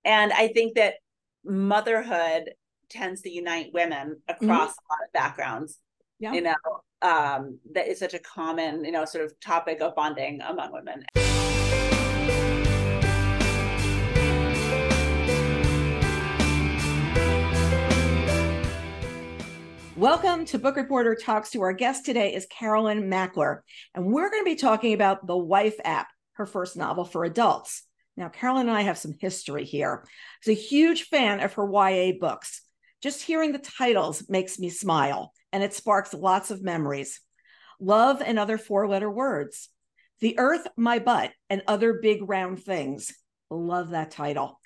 And I think that motherhood tends to unite women Mhm. across a lot of backgrounds, Yeah. you know, that is such a common, sort of topic of bonding among women. Welcome to Book Reporter Talks To. Our guest today is Carolyn Mackler, and we're going to be talking about The Wife app, her first novel for adults. Now, Carolyn and I have some history here. I was a huge fan of her YA books. Just hearing the titles makes me smile, and it sparks lots of memories. Love and Other Four-Letter Words, The Earth, My Butt, and Other Big Round Things. Love that title.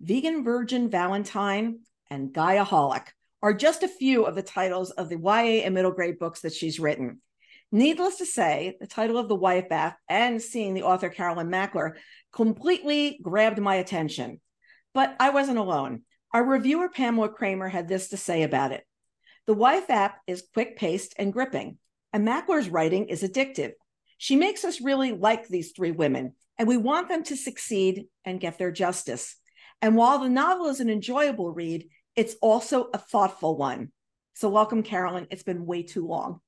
Virgin Valentine, and GUYAHOLIC are just a few of the titles of the YA and middle grade books that she's written. Needless to say, the title of The Wife app and seeing the author Carolyn Mackler completely grabbed my attention. But I wasn't alone. Our reviewer Pamela Kramer had this to say about it. The Wife app is quick-paced and gripping, and Mackler's writing is addictive. She makes us really like these three women, and we want them to succeed and get their justice. And while the novel is an enjoyable read, it's also a thoughtful one. So welcome, Carolyn. It's been way too long.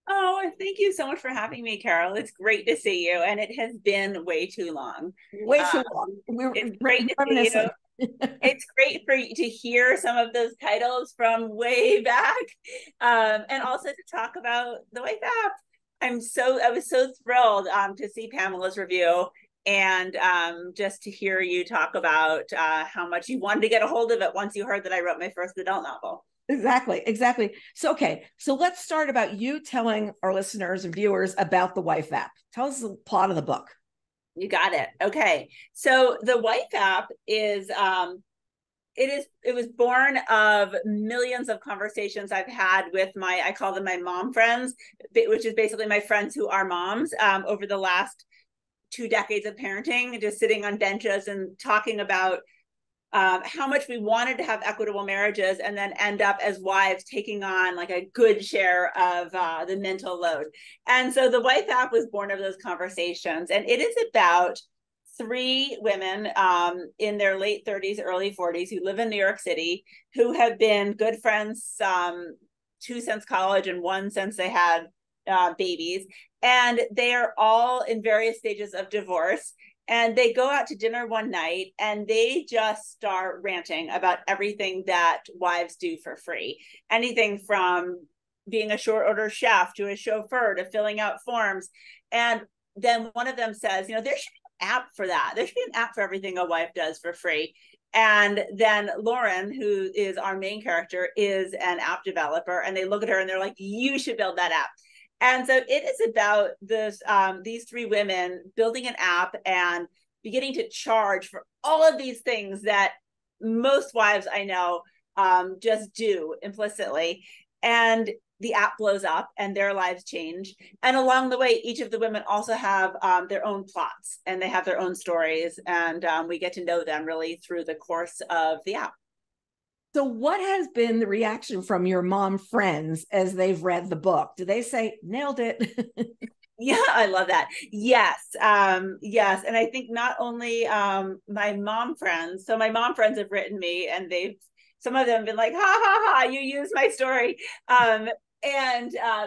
Oh, thank you so much for having me, Carol. It's great to see you, and it has been way too long. Way Uh, too long. We're it's great to see you. reminiscing. It's great for you to hear some of those titles from way back, and also to talk about the Wife app. I was so thrilled to see Pamela's review and just to hear you talk about how much you wanted to get a hold of it once you heard that I wrote my first adult novel. Exactly. So let's start about you telling our listeners and viewers about the Wife app. Tell us the plot of the book. You got it. Okay. So the Wife app it was born of millions of conversations I've had with I call them my mom friends, which is basically my friends who are moms, over the last 2 decades of parenting, just sitting on benches and talking about how much we wanted to have equitable marriages and then end up as wives taking on like a good share of the mental load. And so the Wife app was born of those conversations. And it is about three women in their late 30s, early 40s who live in New York City, who have been good friends, two since college and one since they had babies. And they are all in various stages of divorce. And they go out to dinner one night and they just start ranting about everything that wives do for free. Anything from being a short order chef to a chauffeur to filling out forms. And then one of them says, there should be an app for that. There should be an app for everything a wife does for free. And then Lauren, who is our main character, is an app developer. And they look at her and they're like, you should build that app. And so it is about these three women building an app and beginning to charge for all of these things that most wives I know just do implicitly. And the app blows up and their lives change. And along the way, each of the women also have their own plots and they have their own stories. And we get to know them really through the course of the app. So what has been the reaction from your mom friends as they've read the book? Do they say, nailed it? Yeah, I love that. Yes. Yes. And I think not only my mom friends, so my mom friends have written me and some of them have been like, ha ha ha, you used my story. And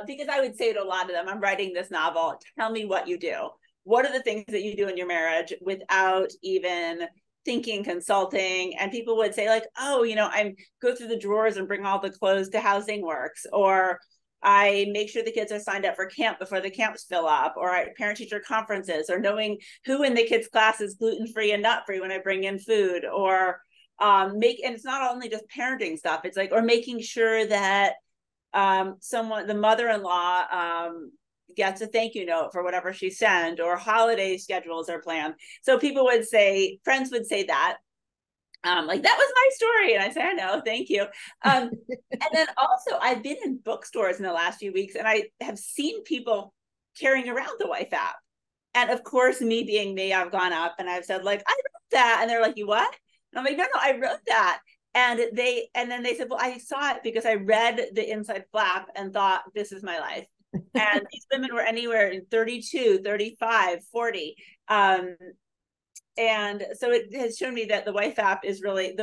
because I would say to a lot of them, I'm writing this novel, tell me what you do. What are the things that you do in your marriage without even thinking, consulting? And people would say like, oh, I go through the drawers and bring all the clothes to Housing Works, or I make sure the kids are signed up for camp before the camps fill up, or at parent teacher conferences, or knowing who in the kids' class is gluten-free and nut-free when I bring in food, or and it's not only just parenting stuff, it's like, or making sure that the mother-in-law gets a thank you note for whatever she sent, or holiday schedules are planned. So friends would say that. Like, that was my story. And I say, I know, thank you. And then also I've been in bookstores in the last few weeks and I have seen people carrying around the Wife app. And of course, me being me, I've gone up and I've said like, I wrote that. And they're like, you what? And I'm like, no, I wrote that. And then they said, well, I saw it because I read the inside flap and thought, this is my life. And these women were anywhere in 32, 35, 40. And so it has shown me that the wife app is really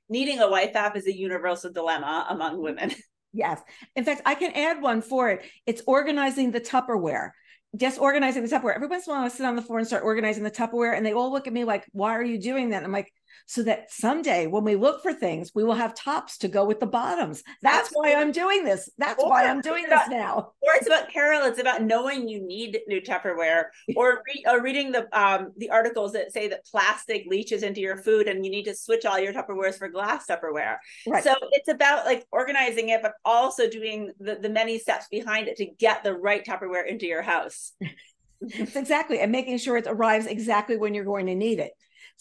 needing a wife app is a universal dilemma among women. Yes. In fact, I can add one for it. It's organizing the Tupperware. Just organizing the Tupperware. Every once in a while, I sit on the floor and start organizing the Tupperware, and they all look at me like, why are you doing that? And I'm like, so that someday when we look for things, we will have tops to go with the bottoms. That's why I'm doing this. That's why I'm doing this now. Or it's about, Carol, it's about knowing you need new Tupperware, or reading the articles that say that plastic leaches into your food and you need to switch all your Tupperwares for glass Tupperware. Right. So it's about like organizing it, but also doing the many steps behind it to get the right Tupperware into your house. Exactly. And making sure it arrives exactly when you're going to need it.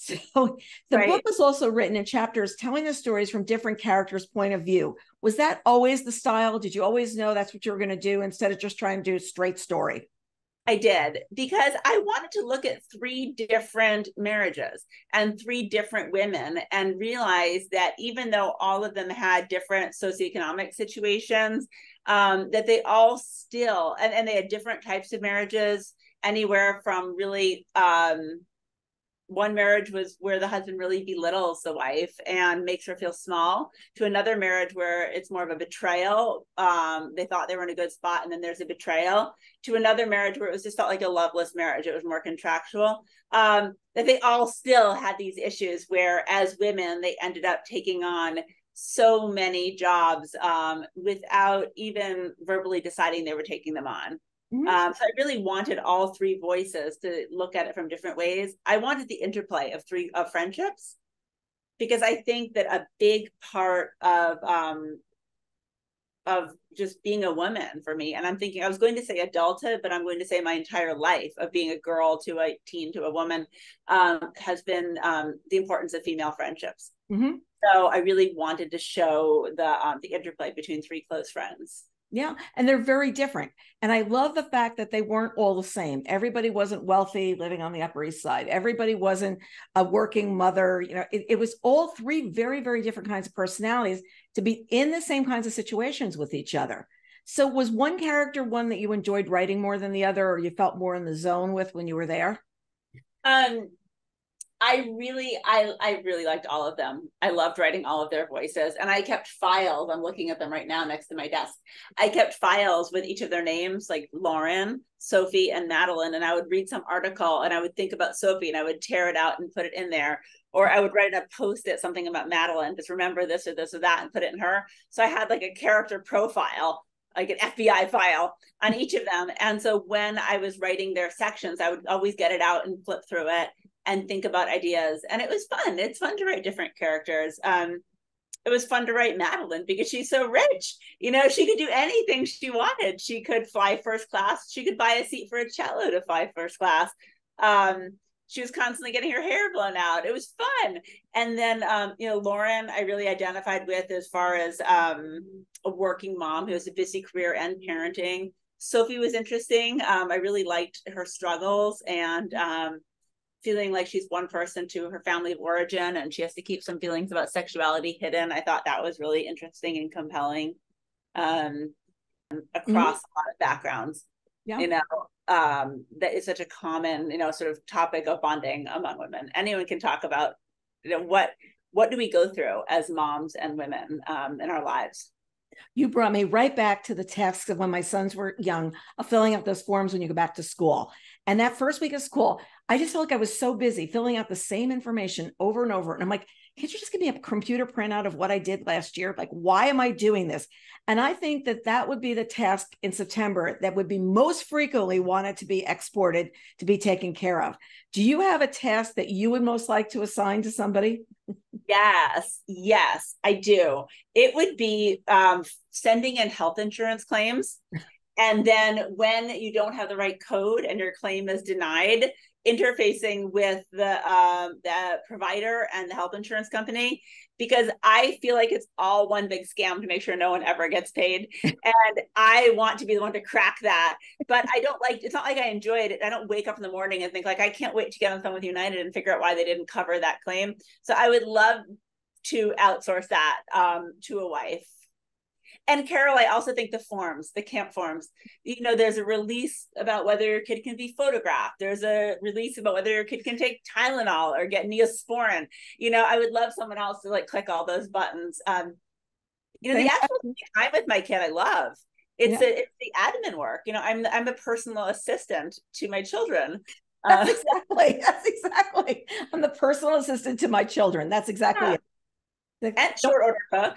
So the book was also written in chapters telling the stories from different characters' point of view. Was that always the style? Did you always know that's what you were going to do instead of just trying to do a straight story? I did, because I wanted to look at 3 different marriages and 3 different women and realize that even though all of them had different socioeconomic situations, that they all still, and they had different types of marriages, anywhere from really, one marriage was where the husband really belittles the wife and makes her feel small, to another marriage where it's more of a betrayal. They thought they were in a good spot, and then there's a betrayal, to another marriage where it was just felt like a loveless marriage. It was more contractual. That they all still had these issues where, as women, they ended up taking on so many jobs without even verbally deciding they were taking them on. So I really wanted all 3 voices to look at it from different ways. I wanted the interplay of friendships, because I think that a big part of just being a woman for me, and I'm thinking, I was going to say adulthood, but I'm going to say my entire life of being a girl to a teen to a woman, has been the importance of female friendships. So I really wanted to show the interplay between 3 close friends. Yeah. And they're very different. And I love the fact that they weren't all the same. Everybody wasn't wealthy, living on the Upper East Side. Everybody wasn't a working mother. You know, it was all 3 very, very different kinds of personalities to be in the same kinds of situations with each other. So was one character one that you enjoyed writing more than the other, or you felt more in the zone with when you were there? I really liked all of them. I loved writing all of their voices, and I kept files. I'm looking at them right now next to my desk. I kept files with each of their names, like Lauren, Sophie, and Madeline. And I would read some article and I would think about Sophie and I would tear it out and put it in there. Or I would write a post-it, something about Madeline, just remember this or this or that, and put it in her. So I had like a character profile, like an FBI file on each of them. And so when I was writing their sections, I would always get it out and flip through it and think about ideas. And it was fun. It's fun to write different characters. It was fun to write Madeline because she's so rich. You know, she could do anything she wanted. She could fly first class. She could buy a seat for a cello to fly first class. She was constantly getting her hair blown out. It was fun. And then, Lauren, I really identified with as far as a working mom who has a busy career and parenting. Sophie was interesting. I really liked her struggles and feeling like she's one person to her family of origin, and she has to keep some feelings about sexuality hidden. I thought that was really interesting and compelling across a lot of backgrounds. Yeah. That is such a common, sort of topic of bonding among women. Anyone can talk about, what do we go through as moms and women in our lives. You brought me right back to the tasks of when my sons were young, of filling out those forms when you go back to school. And that first week of school, I just felt like I was so busy filling out the same information over and over. And I'm like, can't you just give me a computer printout of what I did last year? Like, why am I doing this? And I think that would be the task in September that would be most frequently wanted to be exported, to be taken care of. Do you have a task that you would most like to assign to somebody? Yes, I do. It would be sending in health insurance claims. And then when you don't have the right code and your claim is denied, interfacing with the provider and the health insurance company, because I feel like it's all one big scam to make sure no one ever gets paid. And I want to be the one to crack that. But it's not like I enjoy it. I don't wake up in the morning and think like, I can't wait to get on the phone with United and figure out why they didn't cover that claim. So I would love to outsource that to a wife. And Carol, I also think the forms, the camp forms, there's a release about whether your kid can be photographed. There's a release about whether your kid can take Tylenol or get Neosporin. I would love someone else to like click all those buttons. The actual time with my kid, I love. It's the admin work. I'm a personal assistant to my children. That's exactly. I'm the personal assistant to my children. That's exactly it. And short order cook,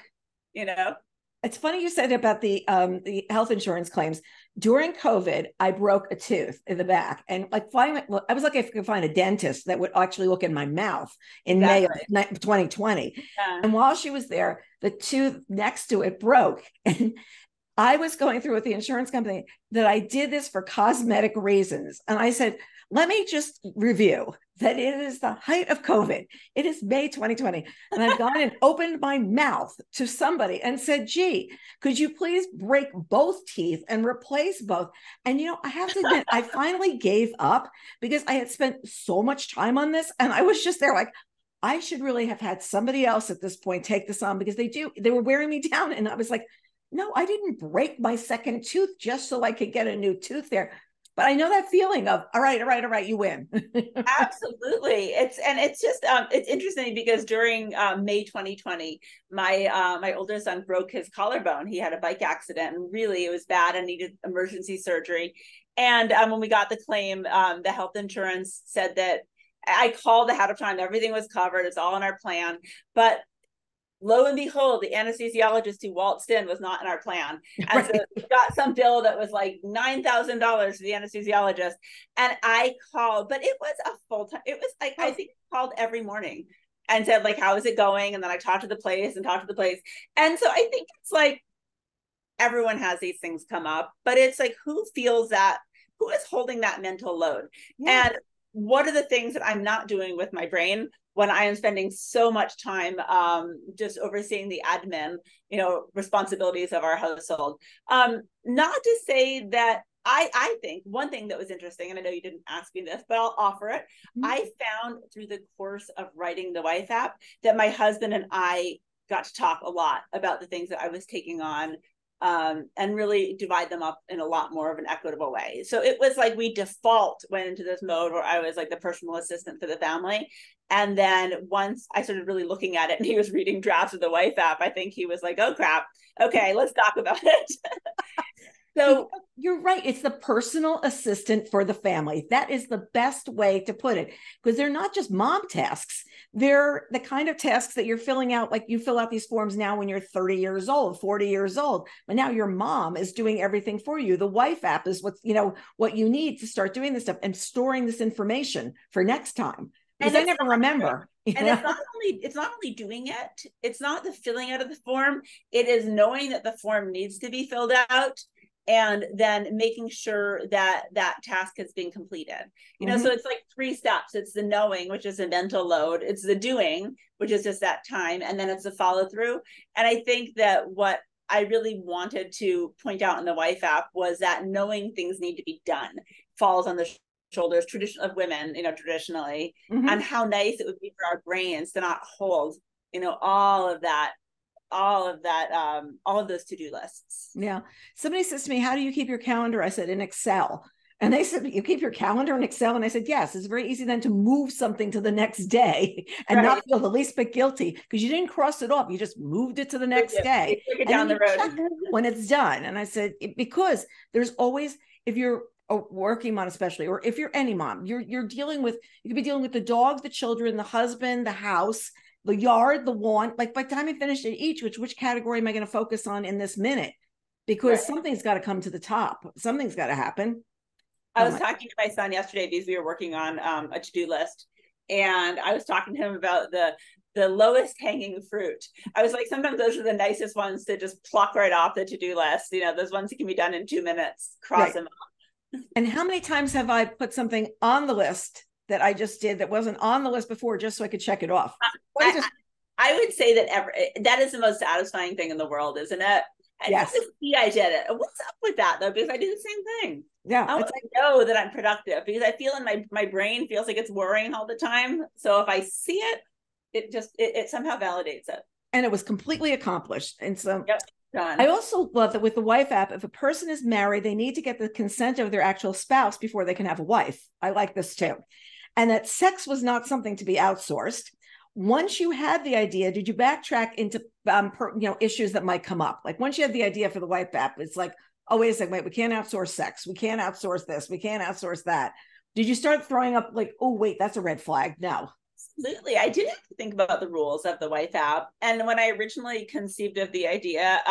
It's funny you said about the health insurance claims. During COVID, I broke a tooth in the back, and I was lucky if I could find a dentist that would actually look in my mouth in May of 2020. And while she was there, the tooth next to it broke, and I was going through with the insurance company that I did this for cosmetic reasons, and I said, let me just review that it is the height of COVID. It is May 2020. And I've gone and opened my mouth to somebody and said, gee, could you please break both teeth and replace both? And, I have to admit, I finally gave up because I had spent so much time on this. And I was just there like, I should really have had somebody else at this point take this on, because they were wearing me down. And I was like, no, I didn't break my second tooth just so I could get a new tooth there. But I know that feeling of, all right, you win. Absolutely. It's just, it's interesting because during May 2020, my older son broke his collarbone. He had a bike accident, and really it was bad and needed emergency surgery. And when we got the claim, the health insurance said that I called ahead of time. Everything was covered. It's all in our plan. But lo and behold, the anesthesiologist who waltzed in was not in our plan. And so we got some bill that was like $9,000 to the anesthesiologist. And I called, but it was a full time. It was like, I think I called every morning and said like, how is it going? And then I talked to the place. And so I think it's like, everyone has these things come up, but it's like, who feels that, who is holding that mental load? Yeah. And what are the things that I'm not doing with my brain when I am spending so much time just overseeing the admin, responsibilities of our household? Not to say that I think one thing that was interesting, and I know you didn't ask me this, but I'll offer it. Mm-hmm. I found through the course of writing the Wife app that my husband and I got to talk a lot about the things that I was taking on, and really divide them up in a lot more of an equitable way. So it was like we went into this mode where I was like the personal assistant for the family. And then once I started really looking at it and he was reading drafts of the Wife app, I think he was like, oh crap, okay, let's talk about it. So you're right. It's the personal assistant for the family. That is the best way to put it, because they're not just mom tasks. They're the kind of tasks that you're filling out. Like you fill out these forms now when you're 30 years old, 40 years old, but now your mom is doing everything for you. The Wife app is what you need to start doing this stuff and storing this information for next time. Because I never remember. And it's not only doing it. It's not the filling out of the form. It is knowing that the form needs to be filled out, and then making sure that that task has been completed. So it's like 3 steps. It's the knowing, which is a mental load. It's the doing, which is just that time. And then it's the follow through. And I think that what I really wanted to point out in the Wife app was that knowing things need to be done falls on the shoulders of women, traditionally, and how nice it would be for our brains to not hold, all of those to-do lists. Yeah. Somebody says to me, how do you keep your calendar? I said, in Excel. And they said, you keep your calendar in Excel? And I said, yes. It's very easy then to move something to the next day and not feel the least bit guilty, because you didn't cross it off. You just moved it to the next day. Take it down the road when it's done. And I said, because there's always, if you're a working mom especially, or if you're any mom, you could be dealing with the dog, the children, the husband, the house, the yard, the lawn. Like by the time I finish it each, which category am I going to focus on in this minute? Because something's got to come to the top. Something's got to happen. I was talking to my son yesterday because we were working on a to-do list, and I was talking to him about the lowest hanging fruit. I was like, sometimes those are the nicest ones to just pluck right off the to-do list. Those ones that can be done in 2 minutes, cross them off. And how many times have I put something on the list that I just did that wasn't on the list before, just so I could check it off? I would say that is the most satisfying thing in the world, isn't it? Yes. I did it. What's up with that though? Because I do the same thing. Yeah. I know that I'm productive because I feel my brain feels like it's worrying all the time. So if I see it, it somehow validates it. And it was completely accomplished. And so I also love that with the wife app, if a person is married, they need to get the consent of their actual spouse before they can have a wife. I like this too. And that sex was not something to be outsourced. Once you had the idea, did you backtrack into issues that might come up? Like once you had the idea for the wife app, it's like, oh, wait a second, wait, we can't outsource sex. We can't outsource this. We can't outsource that. Did you start throwing up like, oh, wait, that's a red flag? No. Absolutely. I did have to think about the rules of the wife app. And when I originally conceived of the idea,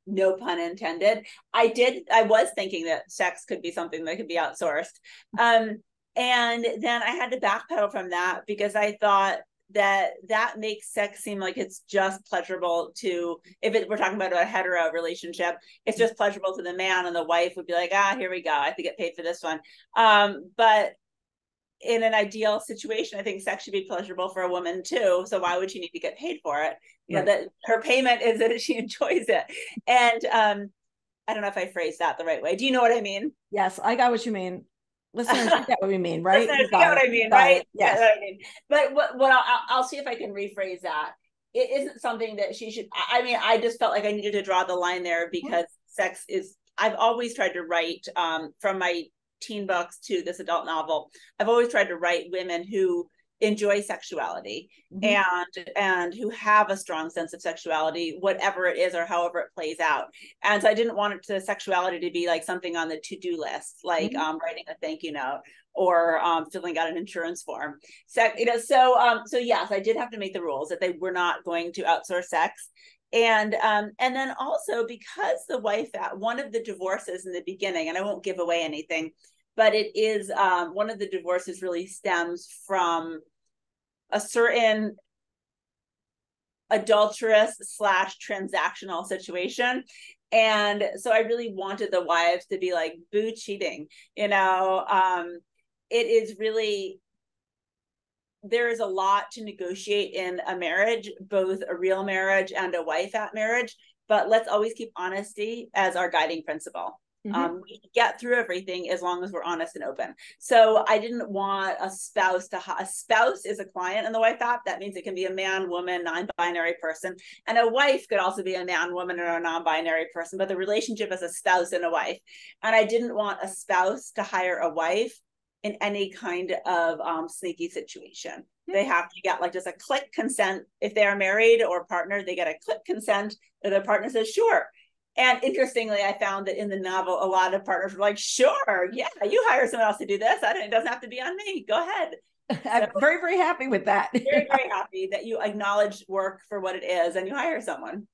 no pun intended, I was thinking that sex could be something that could be outsourced. And then I had to backpedal from that because I thought that makes sex seem like it's just pleasurable to, we're talking about a hetero relationship, it's just pleasurable to the man, and the wife would be like, here we go, I have to get paid for this one. But in an ideal situation, I think sex should be pleasurable for a woman too. So why would she need to get paid for it? You know, that her payment is that she enjoys it. And I don't know if I phrased that the right way. Do you know what I mean? Yes, I got what you mean. Listeners, you get what we mean, right? Listeners, you get what I mean, right? Yes. What I mean. But what I'll see if I can rephrase that. It isn't something that she should. I mean, I just felt like I needed to draw the line there because sex is. I've always tried to write from my teen books to this adult novel. I've always tried to write women who enjoy sexuality and who have a strong sense of sexuality, whatever it is or however it plays out. And so I didn't want sexuality to be like something on the to-do list, like writing a thank you note or filling out an insurance form. So yes, I did have to make the rules that they were not going to outsource sex. And then also because the wife, one of the divorces in the beginning, and I won't give away anything, but it is one of the divorces really stems from a certain adulterous / transactional situation. And so I really wanted the wives to be like, boo cheating, you know. It is really, there is a lot to negotiate in a marriage, both a real marriage and a wife at marriage, but let's always keep honesty as our guiding principle. We get through everything as long as we're honest and open. So I didn't want a spouse a spouse is a client in the wife app. That means it can be a man, woman, non-binary person. And a wife could also be a man, woman, or a non-binary person, but the relationship is a spouse and a wife. And I didn't want a spouse to hire a wife in any kind of sneaky situation. They have to get like just a click consent. If they are married or partnered, they get a click consent. If their partner says, sure. And interestingly, I found that in the novel, a lot of partners were like, sure, yeah, you hire someone else to do this. It doesn't have to be on me. Go ahead. I'm very, very happy with that. Very, very happy that you acknowledge work for what it is and you hire someone.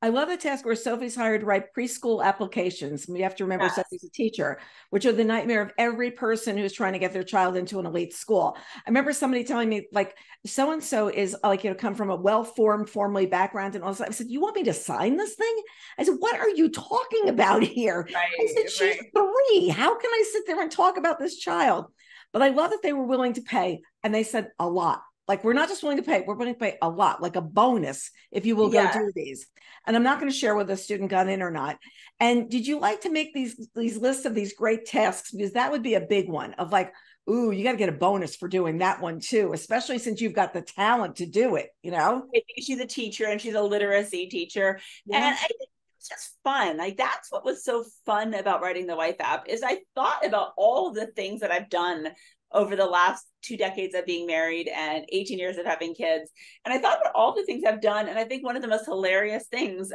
I love the task where Sophie's hired to write preschool applications. We have to remember Sophie's a teacher, which are the nightmare of every person who's trying to get their child into an elite school. I remember somebody telling me, like, so-and-so is like, come from a well-formed, formally background. And all that. I said, you want me to sign this thing? I said, what are you talking about here? Right, I said, she's 3. How can I sit there and talk about this child? But I love that they were willing to pay. And they said a lot. Like, we're not just willing to pay, we're willing to pay a lot, like a bonus, if you will go do these. And I'm not going to share whether the student got in or not. And did you like to make these lists of these great tasks? Because that would be a big one of like, ooh, you got to get a bonus for doing that one too, especially since you've got the talent to do it, you know? She's a teacher and she's a literacy teacher. Yeah. And I think it's just fun. Like, that's what was so fun about writing the wife app is I thought about all the things that I've done over the last 2 decades of being married and 18 years of having kids. And I thought about all the things I've done. And I think one of the most hilarious things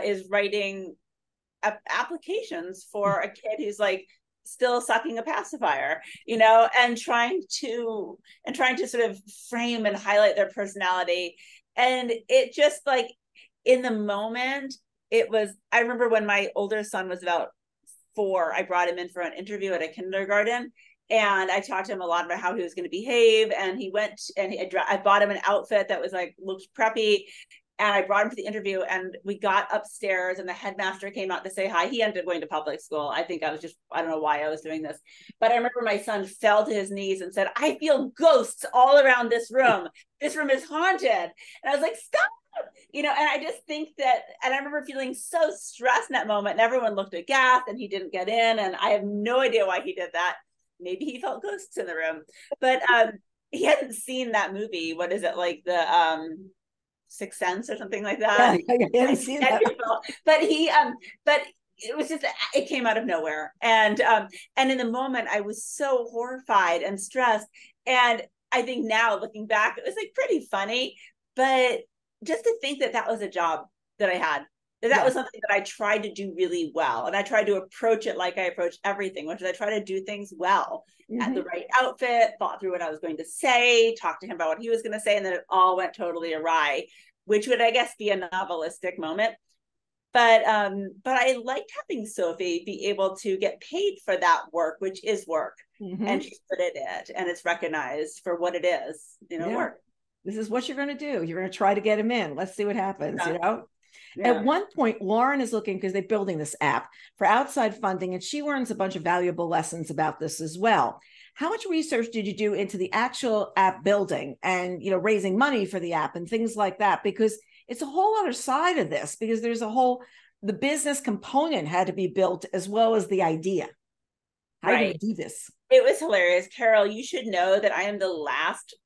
is writing applications for a kid who's like still sucking a pacifier, you know, and trying to sort of frame and highlight their personality. And it just like in the moment, I remember when my older son was about 4, I brought him in for an interview at a kindergarten. And I talked to him a lot about how he was going to behave. And he went and I bought him an outfit that was like, looked preppy. And I brought him to the interview and we got upstairs and the headmaster came out to say hi. He ended up going to public school. I think I don't know why I was doing this. But I remember my son fell to his knees and said, I feel ghosts all around this room. This room is haunted. And I was like, stop. You know, and I just think that, and I remember feeling so stressed in that moment and everyone looked aghast and he didn't get in. And I have no idea why he did that. Maybe he felt ghosts in the room, but he hadn't seen that movie. What is it, like the Sixth Sense or something like that. Yeah, I didn't see that. But it was just, it came out of nowhere. And in the moment I was so horrified and stressed. And I think now looking back, it was like pretty funny, but just to think that that was a job that I had, that was something that I tried to do really well. And I tried to approach it like I approach everything, which is I try to do things well, at the right outfit, thought through what I was going to say, talked to him about what he was going to say, and then it all went totally awry, which would, I guess, be a novelistic moment. But I liked having Sophie be able to get paid for that work, which is work. And she's good at it, and it's recognized for what it is, work. This is what you're going to do. You're going to try to get him in. Let's see what happens, At one point, Lauren is looking, because they're building this app, for outside funding, and she learns a bunch of valuable lessons about this as well. How much research did you do into the actual app building and, raising money for the app and things like that? Because it's a whole other side of this, because there's the business component had to be built as well as the idea. How do you do this? It was hilarious. Carol, you should know that I am the last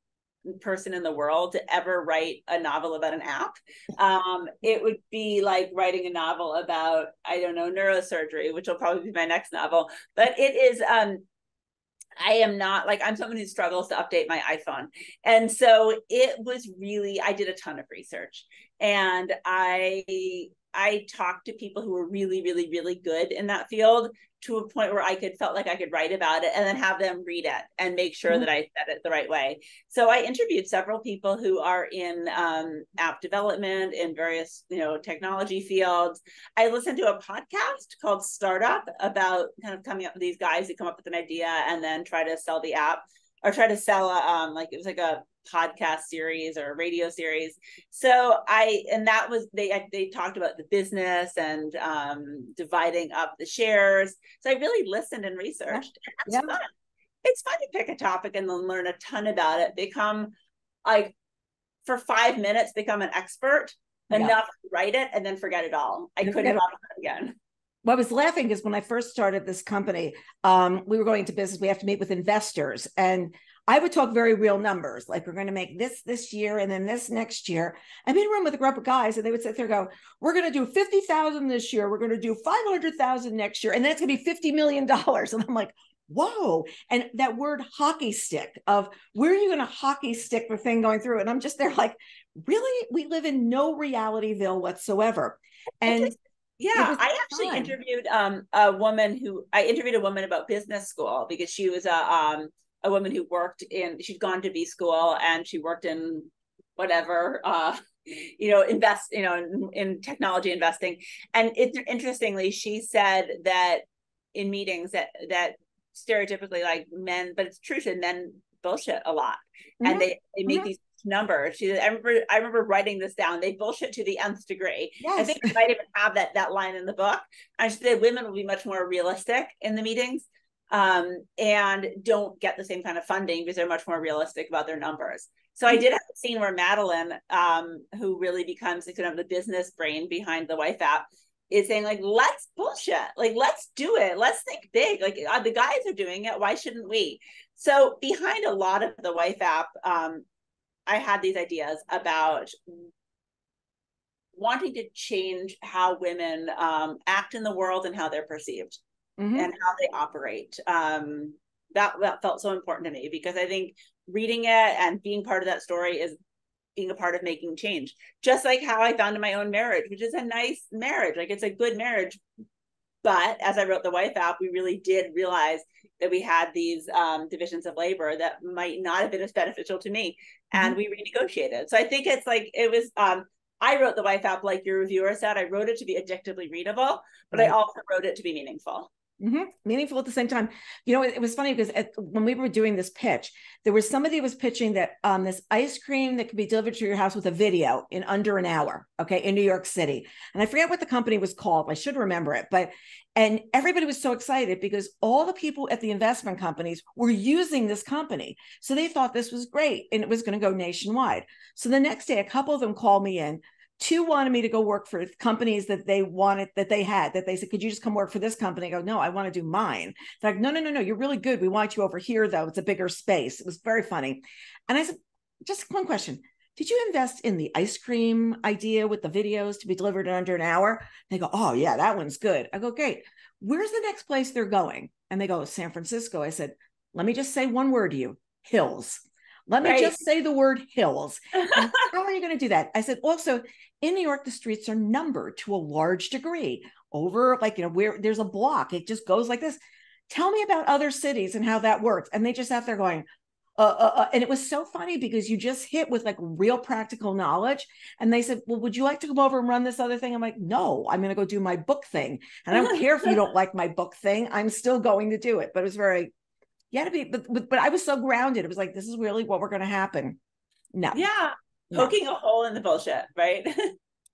person in the world to ever write a novel about an app. It would be like writing a novel about, I don't know, neurosurgery, which will probably be my next novel. But it is, I am not, like, I'm someone who struggles to update my iPhone. And so it was really, I did a ton of research, and I talked to people who were really, really, really good in that field, to a point where felt like I could write about it and then have them read it and make sure that I said it the right way. So I interviewed several people who are in app development in various, technology fields. I listened to a podcast called Startup about kind of coming up with these guys who come up with an idea and then try to sell the app, or try to sell it was like a podcast series or a radio series. So that was, they talked about the business and dividing up the shares. So I really listened and researched. And that's fun. It's fun to pick a topic and then learn a ton about it, become, like, for 5 minutes, become an expert enough to write it, and then forget it all. I couldn't have it again. Well, I was laughing because when I first started this company, we were going into business. We have to meet with investors, and I would talk very real numbers, like, we're going to make this year and then this next year. I'm in a room with a group of guys, and they would sit there and go, we're going to do 50,000 this year. We're going to do 500,000 next year. And then it's going to be $50 million. And I'm like, whoa. And that word hockey stick, of where are you going to hockey stick the thing going through? And I'm just there like, really? We live in no realityville whatsoever. And I actually interviewed a woman about business school, because she was a woman who she'd gone to B school, and she worked in whatever, in technology investing. And interestingly, she said that in meetings that stereotypically, like, men, but it's true, men bullshit a lot, and they make these numbers. I remember writing this down. They bullshit to the nth degree. Yes. I think I might even have that line in the book. I should say women will be much more realistic in the meetings, and don't get the same kind of funding because they're much more realistic about their numbers. So I did have a scene where Madeline, who really becomes kind of the business brain behind the Wife app, is saying, like, let's bullshit, like, let's do it, let's think big, like, the guys are doing it, why shouldn't we? So behind a lot of the Wife app, I had these ideas about wanting to change how women act in the world and how they're perceived and how they operate. That felt so important to me, because I think reading it and being part of that story is being a part of making change. Just like how I found in my own marriage, which is a nice marriage, like, it's a good marriage. But as I wrote the Wife app, we really did realize that we had these divisions of labor that might not have been as beneficial to me. And we renegotiated. So I think it's like, it was, I wrote the Wife app, like your reviewer said, I wrote it to be addictively readable, but I also wrote it to be meaningful. Meaningful at the same time. It was funny because when we were doing this pitch, there was somebody who was pitching that this ice cream that could be delivered to your house with a video in under an hour, in New York City. And I forget what the company was called. I should remember it. And everybody was so excited because all the people at the investment companies were using this company. So they thought this was great, and it was going to go nationwide. So the next day, a couple of them called me in. 2 wanted me to go work for companies that they said, could you just come work for this company? I go, no, I want to do mine. They're like, no, you're really good. We want you over here, though. It's a bigger space. It was very funny. And I said, just one question. did you invest in the ice cream idea with the videos to be delivered in under an hour? They go, oh yeah, that one's good. I go, great. Where's the next place they're going? And they go, San Francisco. I said, let me just say one word to you, hills. Let me just say the word hills. And how are you going to do that? I said, also, in New York, the streets are numbered to a large degree over, like, where there's a block, it just goes like this. Tell me about other cities and how that works. And they just sat there going, and it was so funny because you just hit with like real practical knowledge. And they said, well, would you like to come over and run this other thing? I'm like, no, I'm going to go do my book thing. And I don't care if you don't like my book thing. I'm still going to do it. But it was very, you had to be, but I was so grounded. It was like, this is really what we're going to happen. No. Yeah. Poking a hole in the bullshit, right?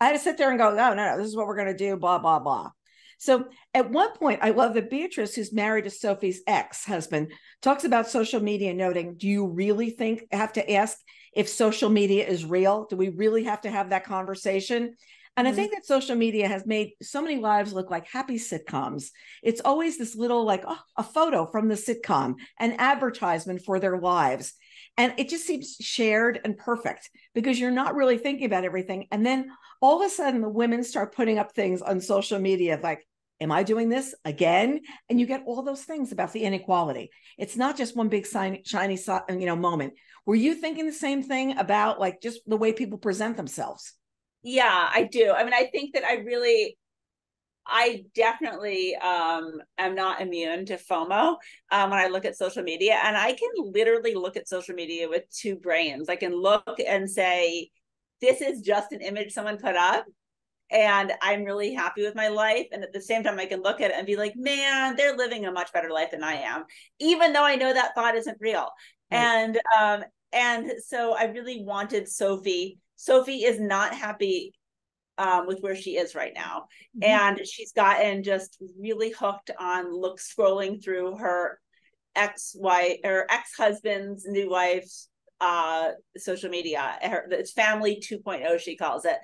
I had to sit there and go, no, this is what we're going to do, blah, blah, blah. So at one point, I love that Beatrice, who's married to Sophie's ex-husband, talks about social media, noting, do you really have to ask if social media is real? Do we really have to have that conversation? And I think that social media has made so many lives look like happy sitcoms. It's always this little like, a photo from the sitcom, an advertisement for their lives. And it just seems shared and perfect because you're not really thinking about everything. And then all of a sudden the women start putting up things on social media like, am I doing this again? And you get all those things about the inequality. It's not just one big shiny moment. Were you thinking the same thing about like just the way people present themselves? Yeah, I do. I mean, I think that I definitely am not immune to FOMO when I look at social media. And I can literally look at social media with two brains. I can look and say, this is just an image someone put up, and I'm really happy with my life. And at the same time, I can look at it and be like, man, they're living a much better life than I am, even though I know that thought isn't real. Right. And so I really wanted Sophie. Sophie is not happy with where she is right now. And she's gotten just really hooked on scrolling through her ex-husband's new wife's social media. It's family 2.0, she calls it.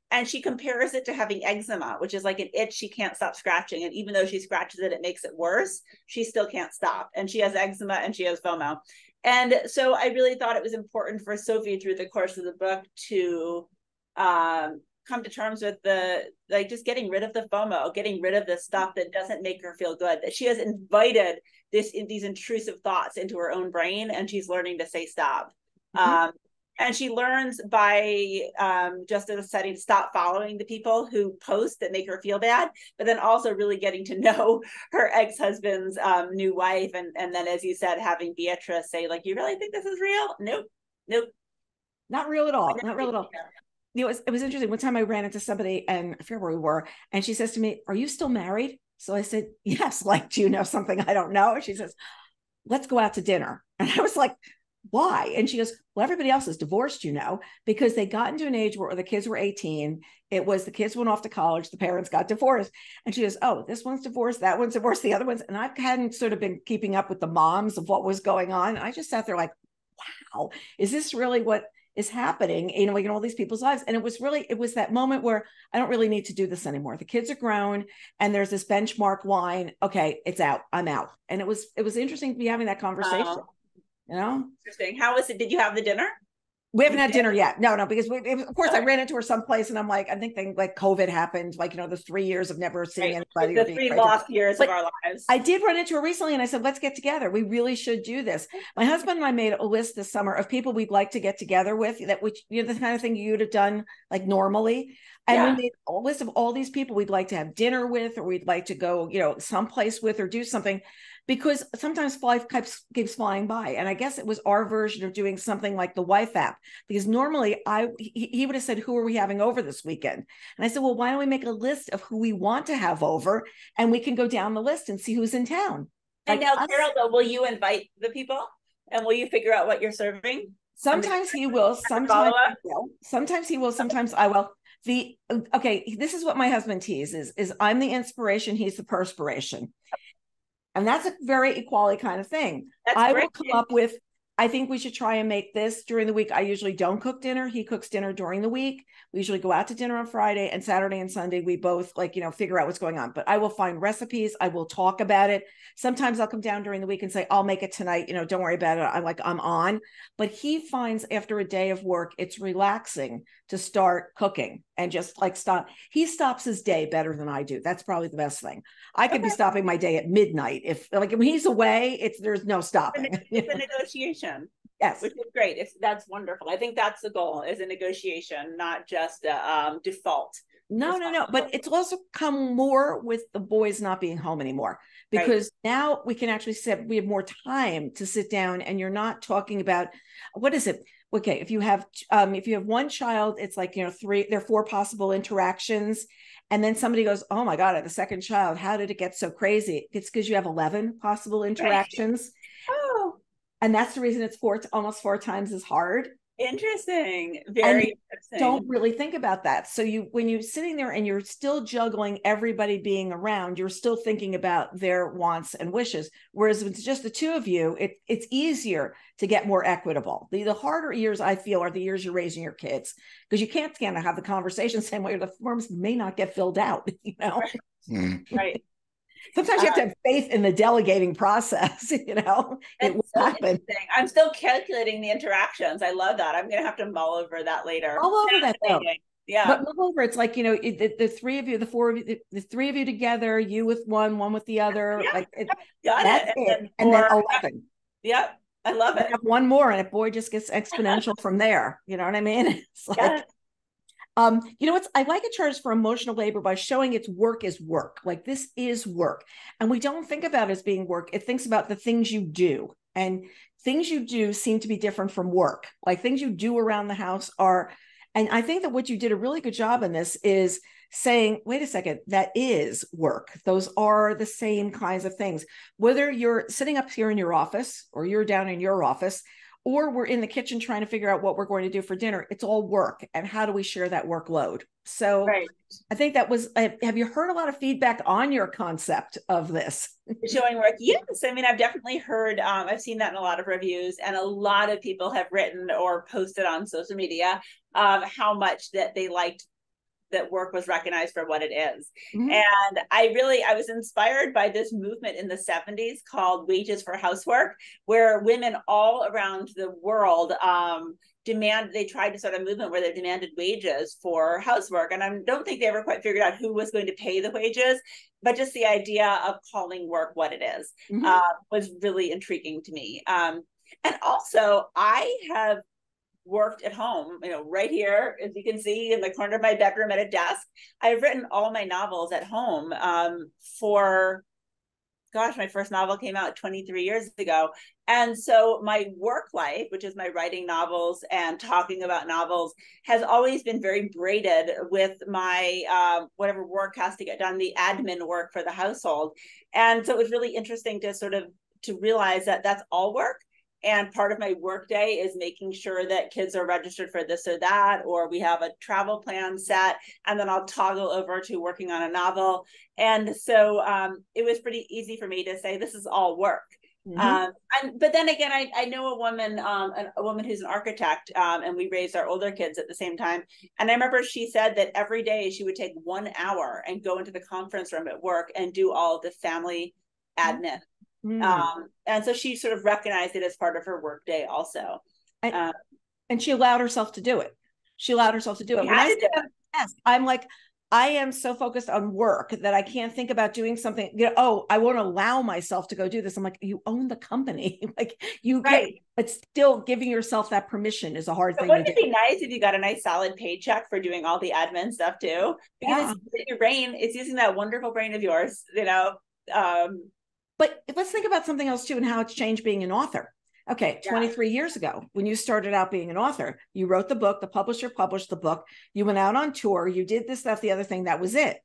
And she compares it to having eczema, which is like an itch she can't stop scratching. And even though she scratches it, it makes it worse. She still can't stop. And she has eczema and she has FOMO. And so I really thought it was important for Sophie through the course of the book to come to terms with just getting rid of the FOMO, getting rid of the stuff that doesn't make her feel good, that she has invited these intrusive thoughts into her own brain, and she's learning to say stop. And she learns by just as a setting, stop following the people who post that make her feel bad, but then also really getting to know her ex-husband's new wife. And then, as you said, having Beatrice say, like, you really think this is real? Nope. Not real at all. Not real at all. It was interesting. One time I ran into somebody and I forget where we were, and she says to me, are you still married? So I said, yes. Like, do you know something I don't know? And she says, let's go out to dinner. And I was like, why? And she goes, well, everybody else is divorced, because they got into an age where the kids were 18. It was the kids went off to college, the parents got divorced. And she goes, oh, this one's divorced, that one's divorced, the other one's. And I hadn't sort of been keeping up with the moms of what was going on. And I just sat there like, wow, is this really what is happening in all these people's lives? And it was that moment where I don't really need to do this anymore. The kids are grown and there's this benchmark line. Okay, it's out. I'm out. And it was interesting to be having that conversation. Interesting. How was it? Did you have the dinner? We haven't had dinner yet. No, because of course I ran into her someplace and I'm like, I think like COVID happened, like, the 3 years of never seeing anybody. The 3 lost years of our lives. I did run into her recently and I said, let's get together. We really should do this. My husband and I made a list this summer of people we'd like to get together with, the kind of thing you'd have done like normally. And we made a list of all these people we'd like to have dinner with, or we'd like to go, someplace with, or do something. Because sometimes life keeps flying by. And I guess it was our version of doing something like the wife app, because normally he would have said, who are we having over this weekend? And I said, well, why don't we make a list of who we want to have over, and we can go down the list and see who's in town. And now, Carol, though, will you invite the people, and will you figure out what you're serving? Sometimes he will, sometimes he will, sometimes I will. This is what my husband teases, is I'm the inspiration, he's the perspiration. And that's a very equality kind of thing. I will come up with I think we should try and make this during the week. I usually don't cook dinner. He cooks dinner during the week. We usually go out to dinner on Friday, and Saturday and Sunday, we both figure out what's going on. But I will find recipes. I will talk about it. Sometimes I'll come down during the week and say, I'll make it tonight. Don't worry about it. I'm on. But he finds after a day of work, it's relaxing to start cooking and just stop. He stops his day better than I do. That's probably the best thing. I could be stopping my day at midnight. If when he's away, there's no stopping. It's a negotiation. Yes. Which is great. That's wonderful. I think that's the goal, is a negotiation, not just a default. No. But it's also come more with the boys not being home anymore, because now we can actually we have more time to sit down, and you're not talking about, what is it? Okay, if you have one child, it's there are 4 possible interactions. And then somebody goes, oh my God, I have a second child. How did it get so crazy? It's because you have 11 possible interactions. Right. Oh. And that's the reason it's almost 4 times as hard. Interesting. Very interesting. Don't really think about that. So when you're sitting there and you're still juggling everybody being around, you're still thinking about their wants and wishes. Whereas when it's just the 2 of you, it's easier to get more equitable. The harder years, I feel, are the years you're raising your kids, because you can't have the conversation the same way. The forms may not get filled out, Right. Sometimes you have to have faith in the delegating process, it will happen. I'm still calculating the interactions. I love that. I'm going to have to mull over that later. Mull over that, though. Yeah. But mull over, it's the 3 of you, the 4 of you, the 3 of you together, you with one with the other. Yeah. That's it. And then 11. Yep. I love it. Have one more, and boy just gets exponential from there. You know what I mean? It's I like a charge for emotional labor by showing it's work is work. This is work. And we don't think about it as being work. It thinks about the things you do, and things you do seem to be different from work. Things you do around the house are, and I think that what you did a really good job in this is saying, wait a second, that is work. Those are the same kinds of things. Whether you're sitting up here in your office or you're down in your office, or we're in the kitchen trying to figure out what we're going to do for dinner, it's all work. And how do we share that workload? So I think that was, have you heard a lot of feedback on your concept of this? Showing work? Yes. I mean, I've definitely heard, I've seen that in a lot of reviews, and a lot of people have written or posted on social media how much that they liked that work was recognized for what it is. Mm-hmm. And I was inspired by this movement in the 70s called Wages for Housework, where women all around the world they tried to start a movement where they demanded wages for housework. And I don't think they ever quite figured out who was going to pay the wages, but just the idea of calling work what it is was really intriguing to me. And also I have worked at home, right here, as you can see, in the corner of my bedroom at a desk. I've written all my novels at home my first novel came out 23 years ago. And so my work life, which is my writing novels and talking about novels, has always been very braided with my whatever work has to get done, the admin work for the household. And so it was really interesting to realize that that's all work. And part of my work day is making sure that kids are registered for this or that, or we have a travel plan set, and then I'll toggle over to working on a novel. And so it was pretty easy for me to say, this is all work. Mm-hmm. But then again, I know a woman who's an architect, and we raised our older kids at the same time. And I remember she said that every day she would take 1 hour and go into the conference room at work and do all of the family admin. Mm. And so she sort of recognized it as part of her work day also. And she allowed herself to do it. When I sit at the desk, I'm like, I am so focused on work that I can't think about doing something, I won't allow myself to go do this. I'm like, you own the company. But still giving yourself that permission is a hard thing to do. Wouldn't it be nice if you got a nice solid paycheck for doing all the admin stuff too? Because your brain is using that wonderful brain of yours, But let's think about something else too, and how it's changed being an author. Okay, 23 years ago, when you started out being an author, you wrote the book, the publisher published the book, you went out on tour, you did this, that, the other thing, that was it.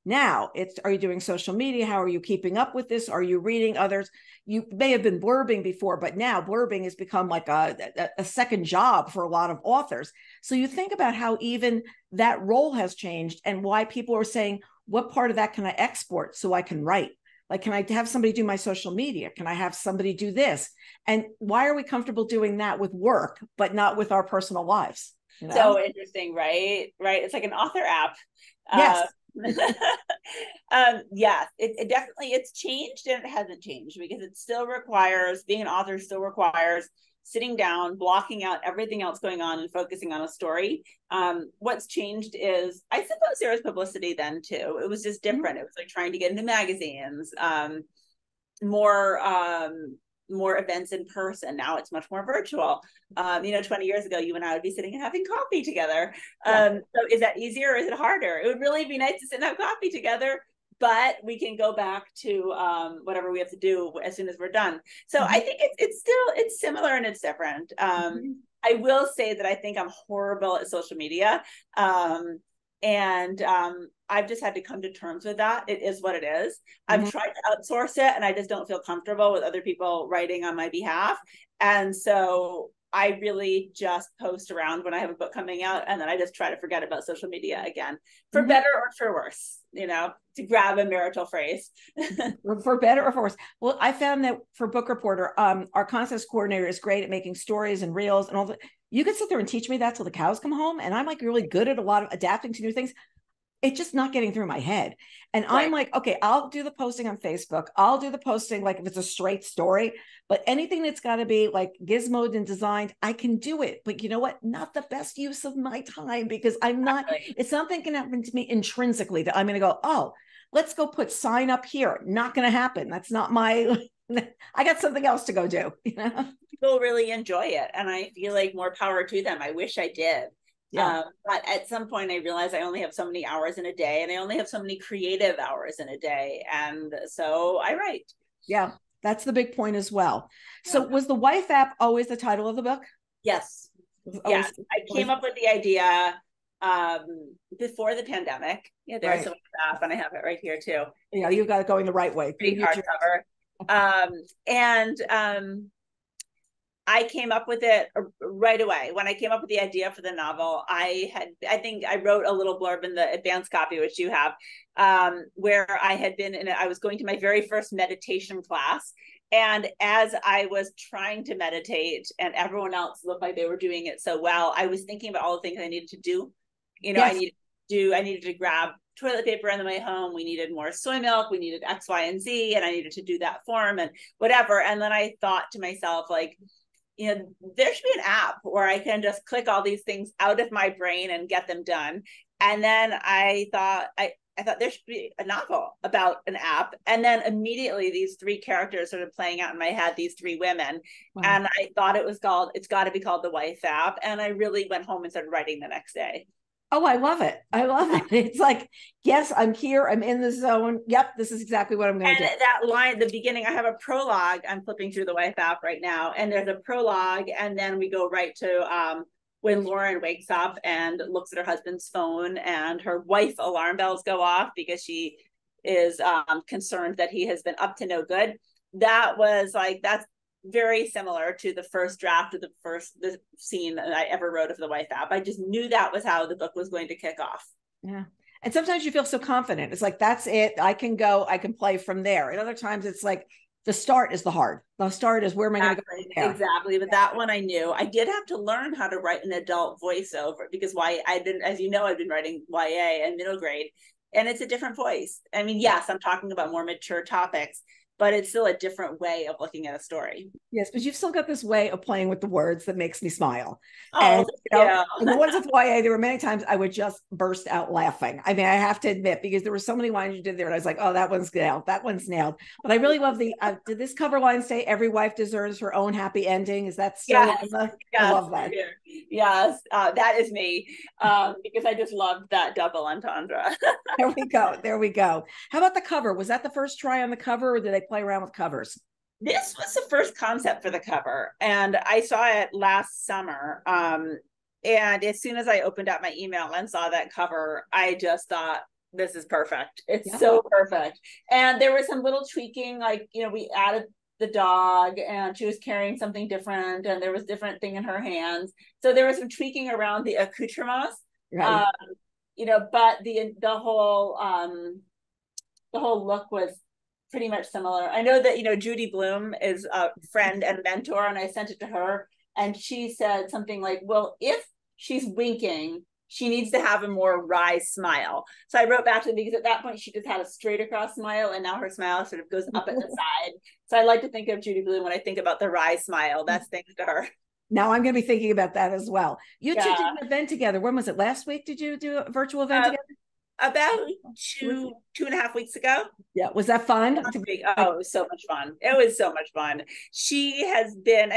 Now, are you doing social media? How are you keeping up with this? Are you reading others? You may have been blurbing before, but now blurbing has become like a second job for a lot of authors. So you think about how even that role has changed and why people are saying, what part of that can I export so I can write? Like, can I have somebody do my social media? Can I have somebody do this? And why are we comfortable doing that with work, but not with our personal lives? You know? So interesting, right? Right. It's like an author app. Yes. Yeah, it definitely, it's changed and it hasn't changed, because it still requires, being an author still requires sitting down, blocking out everything else going on and focusing on a story. What's changed is, I suppose there was publicity then too. It was just different. It was like trying to get into magazines, more more events in person. Now it's much more virtual. 20 years ago, you and I would be sitting and having coffee together. So is that easier or is it harder? It would really be nice to sit and have coffee together, but we can go back to whatever we have to do as soon as we're done. So I think it's similar and it's different. I will say that I think I'm horrible at social media. And I've just had to come to terms with that. It is what it is. I've tried to outsource it and I just don't feel comfortable with other people writing on my behalf. And so I really just post around when I have a book coming out, and then I just try to forget about social media again, for better or for worse, to grab a marital phrase. For better or for worse. Well, I found that for Book Reporter, our contest coordinator is great at making stories and reels and all that. You could sit there and teach me that till the cows come home. And I'm like really good at a lot of adapting to new things. It's just not getting through my head. And right. I'm like, okay, I'll do the posting on Facebook. I'll do the posting like if it's a straight story, but anything that's got to be like gizmoed and designed, I can do it. But you know what? Not the best use of my time, because I'm not, it's not going to happen to me intrinsically that I'm going to go, oh, let's go put sign up here. Not going to happen. That's not my, I got something else to go do. People really enjoy it. And I feel like more power to them. I wish I did. Yeah. But at some point I realized I only have so many hours in a day, and I only have so many creative hours in a day. And so I write. Yeah, that's the big point as well. Yeah. So was the Wife app always the title of the book? Yes. Yes. I came up with the idea before the pandemic. Yeah, there's the app, and I have it right here too. Yeah, you got it going the right way. Pretty hardcover. I came up with it right away. When I came up with the idea for the novel, I think I wrote a little blurb in the advanced copy, which you have, where I had been I was going to my very first meditation class. And as I was trying to meditate and everyone else looked like they were doing it so well, I was thinking about all the things I needed to do. Yes. I needed to grab toilet paper on the way home. We needed more soy milk. We needed X, Y, and Z. And I needed to do that form and whatever. And then I thought to myself, like, there should be an app where I can just click all these things out of my brain and get them done. And then I thought there should be a novel about an app. And then immediately these three characters started playing out in my head, these three women. Wow. And I thought it's got to be called the Wife app. And I really went home and started writing the next day. Oh, I love it. I love it. It's like, yes, I'm here. I'm in the zone. Yep, this is exactly what I'm going to do. And that line, the beginning, I have a prologue. I'm flipping through the Wife app right now. And there's a prologue. And then we go right to when Lauren wakes up and looks at her husband's phone, and her wife alarm bells go off because she is concerned that he has been up to no good. That's very similar to the first draft of the scene that I ever wrote of the Wife app. I just knew that was how the book was going to kick off. Yeah. And sometimes you feel so confident. It's like, that's it. I can go, I can play from there. And other times it's like, the start is the hard. The start is, where am I going to go from there? Exactly. But that one I knew. I did have to learn how to write an adult voiceover, because I've been writing YA and middle grade, and it's a different voice. I mean, yes, I'm talking about more mature topics, but it's still a different way of looking at a story. Yes, but you've still got this way of playing with the words that makes me smile. Oh, and, and the ones with YA, there were many times I would just burst out laughing. I mean, I have to admit, because there were so many lines you did there, and I was like, oh, that one's nailed. That one's nailed. But I really love did this cover line say, every wife deserves her own happy ending? Is that still? Yes. I love that. Yes, that is me, because I just loved that double entendre. There we go. How about the cover? Was that the first try on the cover, or did they play around with covers? This was the first concept for the cover, and I saw it last summer. And as soon as I opened up my email and saw that cover, I just thought, this is perfect. It's so perfect. And there was some little tweaking, like, we added the dog, and she was carrying something different, and there was different thing in her hands. So there was some tweaking around the accoutrements, right. But the whole look was pretty much similar. I know that, Judy Bloom is a friend and mentor, and I sent it to her, and she said something like, well, if she's winking, she needs to have a more wry smile. So I wrote back to them, because at that point she just had a straight across smile, and now her smile sort of goes up at the side. So I like to think of Judy Bloom when I think about the wry smile. That's thanks to her. Now I'm going to be thinking about that as well. You two did an event together. When was it? Last week? Did you do a virtual event together? About two and a half weeks ago. Yeah. Was that fun? Oh, it was so much fun. It was so much fun. She has been,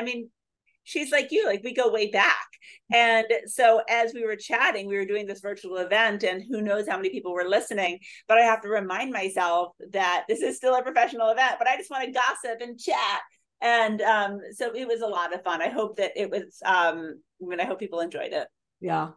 she's like you, like we go way back. And so as we were chatting, we were doing this virtual event, and who knows how many people were listening, but I have to remind myself that this is still a professional event, but I just want to gossip and chat. And so it was a lot of fun. I hope that it was, I hope people enjoyed it. Yeah,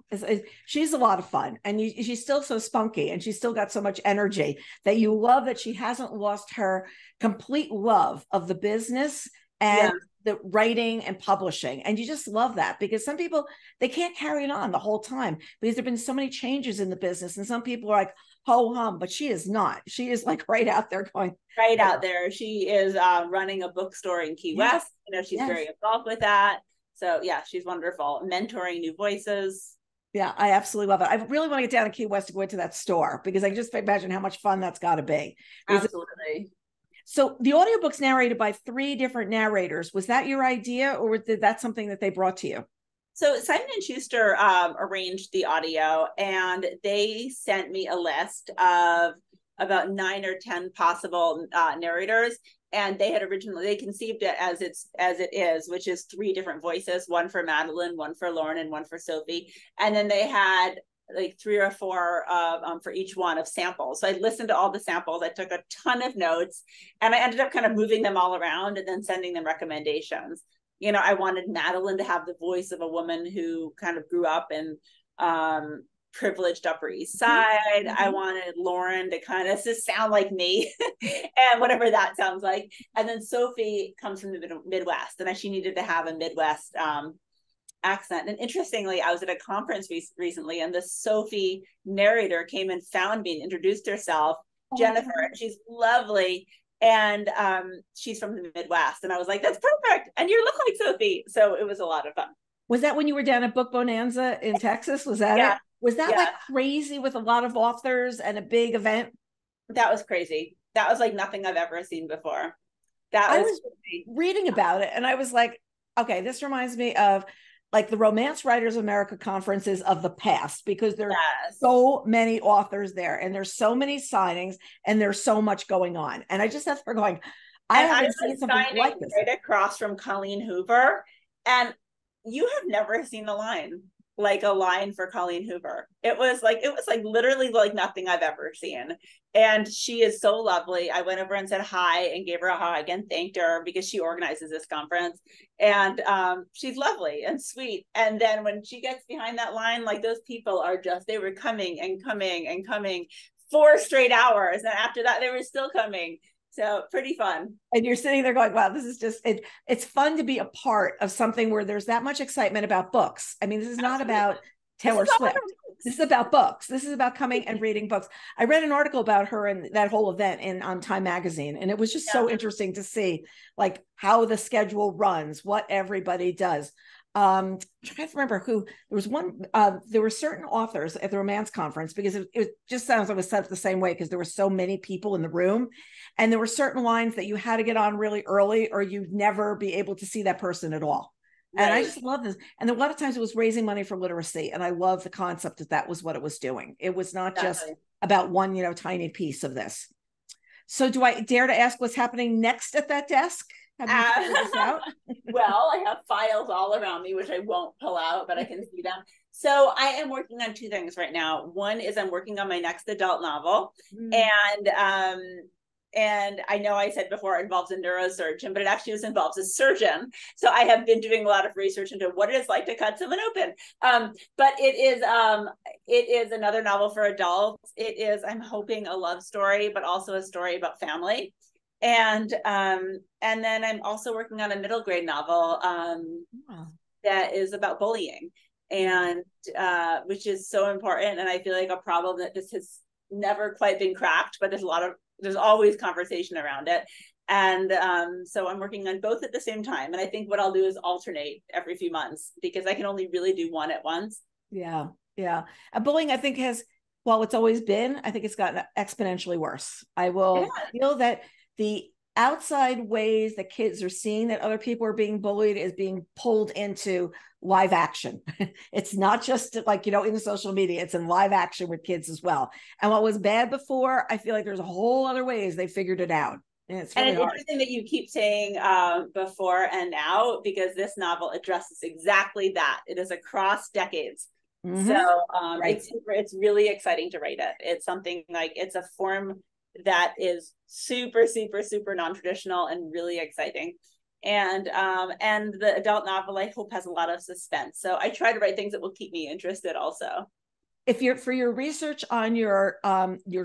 she's a lot of fun, and she's still so spunky, and she's still got so much energy that you love that she hasn't lost her complete love of the business and the writing and publishing. And you just love that, because some people, they can't carry it on the whole time because there've been so many changes in the business, and some people are like ho hum, but she is not. She is like right out there going right out there. She is running a bookstore in Key West. She's very involved with that. So yeah, she's wonderful. Mentoring new voices. Yeah, I absolutely love it. I really want to get down to Key West to go into that store, because I can just imagine how much fun that's got to be. Absolutely. So the audiobook's narrated by 3 different narrators. Was that your idea, or did that something that they brought to you? So Simon & Schuster arranged the audio, and they sent me a list of about 9 or 10 possible narrators. And they had they conceived it as it is, which is 3 different voices, one for Madeline, one for Lauren, and one for Sophie. And then they had like 3 or 4 for each one of samples. So I listened to all the samples. I took a ton of notes, and I ended up kind of moving them all around and then sending them recommendations. I wanted Madeline to have the voice of a woman who kind of grew up in privileged Upper East Side. I wanted Lauren to kind of just sound like me and whatever that sounds like. And then Sophie comes from the Midwest, and she needed to have a Midwest accent. And interestingly, I was at a conference recently, and the Sophie narrator came and found me and introduced herself. Jennifer, she's lovely. And she's from the Midwest. And I was like, that's perfect. And you look like Sophie. So it was a lot of fun. Was that when you were down at Book Bonanza in Texas? Was that it? Was that like crazy with a lot of authors and a big event? That was crazy. That was like nothing I've ever seen before. I was reading about it, and I was like, okay, this reminds me of like the Romance Writers of America conferences of the past, because there are so many authors there, and there's so many signings, and there's so much going on. And I just have her going, I haven't seen something like this. Right across from Colleen Hoover, and you have never seen a line for Colleen Hoover. It was like literally like nothing I've ever seen. And she is so lovely. I went over and said hi and gave her a hug and thanked her, because she organizes this conference. And she's lovely and sweet. And then when she gets behind that line, like those people are they were coming and coming and coming 4 straight hours. And after that, they were still coming. So pretty fun. And you're sitting there going, wow, this is just, it's fun to be a part of something where there's that much excitement about books. I mean, this is not about Taylor Swift. This is about books. This is about coming and reading books. I read an article about her and that whole event on Time Magazine. And it was just so interesting to see like how the schedule runs, what everybody does. I'm trying to remember there were certain authors at the romance conference, because it just sounds like it was set up the same way, because there were so many people in the room, and there were certain lines that you had to get on really early, or you'd never be able to see that person at all. Right. And I just love this. And a lot of times it was raising money for literacy. And I love the concept that was what it was doing. It was not just about one, tiny piece of this. So do I dare to ask what's happening next at that desk? Have you figured this out? Well, I have files all around me, which I won't pull out, but I can see them. So I am working on 2 things right now. One is I'm working on my next adult novel. And I know I said before it involves a neurosurgeon, but it actually involves a surgeon. So I have been doing a lot of research into what it is like to cut someone open. But it is another novel for adults. It is, I'm hoping, a love story, but also a story about family. And then I'm also working on a middle grade novel that is about bullying, and which is so important. And I feel like a problem that just has never quite been cracked, but there's a lot of there's always conversation around it. And so I'm working on both at the same time. And I think what I'll do is alternate every few months, because I can only really do one at once. Yeah. Yeah. Bullying, I think, has, well, it's always been, I think it's gotten exponentially worse. I will feel that the outside ways that kids are seeing that other people are being bullied is being pulled into live action. It's not just like, in the social media, it's in live action with kids as well. And what was bad before, I feel like there's a whole other ways they figured it out. And it's really hard. Interesting that you keep saying before and now, because this novel addresses exactly that. It is across decades. Mm-hmm. So right. It's really exciting to write it. It's something like, it's a form that is super, super, super non-traditional and really exciting. And the adult novel, I hope, has a lot of suspense. So I try to write things that will keep me interested also. If you're, for your research on your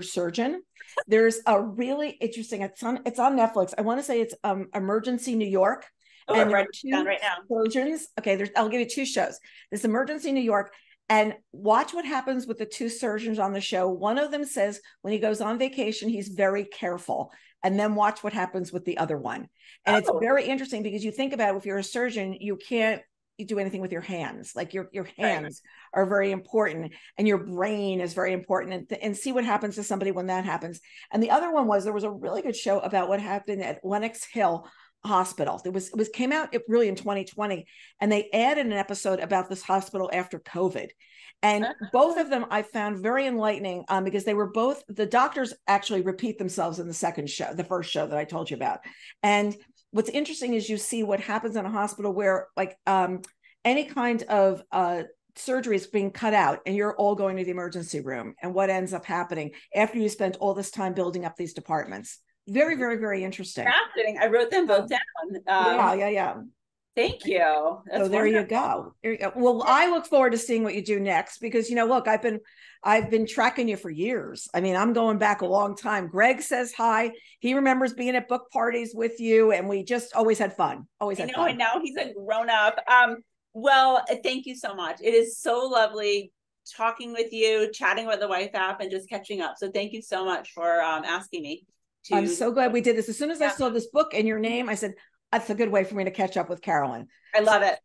surgeon, there's a really interesting, it's on Netflix. I want to say it's Emergency New York. Oh, and I'm writing it down right now. Surgeons. Okay, I'll give you two shows. This Emergency New York, and watch what happens with the two surgeons on the show. One of them says when he goes on vacation, he's very careful. And then watch what happens with the other one. And it's very interesting, because you think about it, if you're a surgeon, you can't do anything with your hands. Like your hands are very important, and your brain is very important, and see what happens to somebody when that happens. And the other one was, there was a really good show about what happened at Lenox Hill Hospital. It came out really in 2020, and they added an episode about this hospital after COVID. And both of them I found very enlightening, because they were both, the doctors actually repeat themselves in the first show that I told you about. And what's interesting is you see what happens in a hospital where, like, any kind of surgery is being cut out, and you're all going to the emergency room, and what ends up happening after you spent all this time building up these departments. Very, very, very interesting. Fascinating. I wrote them both down. Yeah. Thank you. That's so there you go. There you go. Well, I look forward to seeing what you do next, because, look, I've been tracking you for years. I mean, I'm going back a long time. Greg says hi. He remembers being at book parties with you, and we just always had fun. And now he's a grown up. Well, thank you so much. It is so lovely talking with you, chatting about the Wife app, and just catching up. So thank you so much for asking me. I'm so glad we did this. As soon as I saw this book and your name, I said, that's a good way for me to catch up with Carolyn. I love it.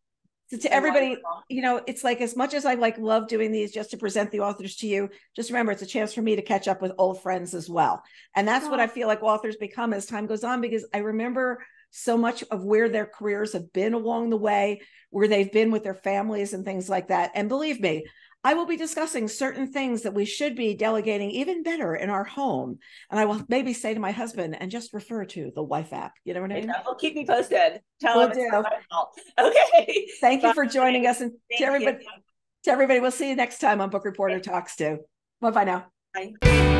So to everybody, it's like, as much as I love doing these just to present the authors to you, just remember, it's a chance for me to catch up with old friends as well. And that's what I feel like authors become as time goes on, because I remember so much of where their careers have been along the way, where they've been with their families and things like that. And believe me, I will be discussing certain things that we should be delegating even better in our home. And I will maybe say to my husband, and just refer to the Wife app. You know what I mean? Well, keep me posted. Tell him it's not my fault. Okay. Thank you for joining us. And to everybody, we'll see you next time on Book Reporter Talks too. Bye-bye now. Bye.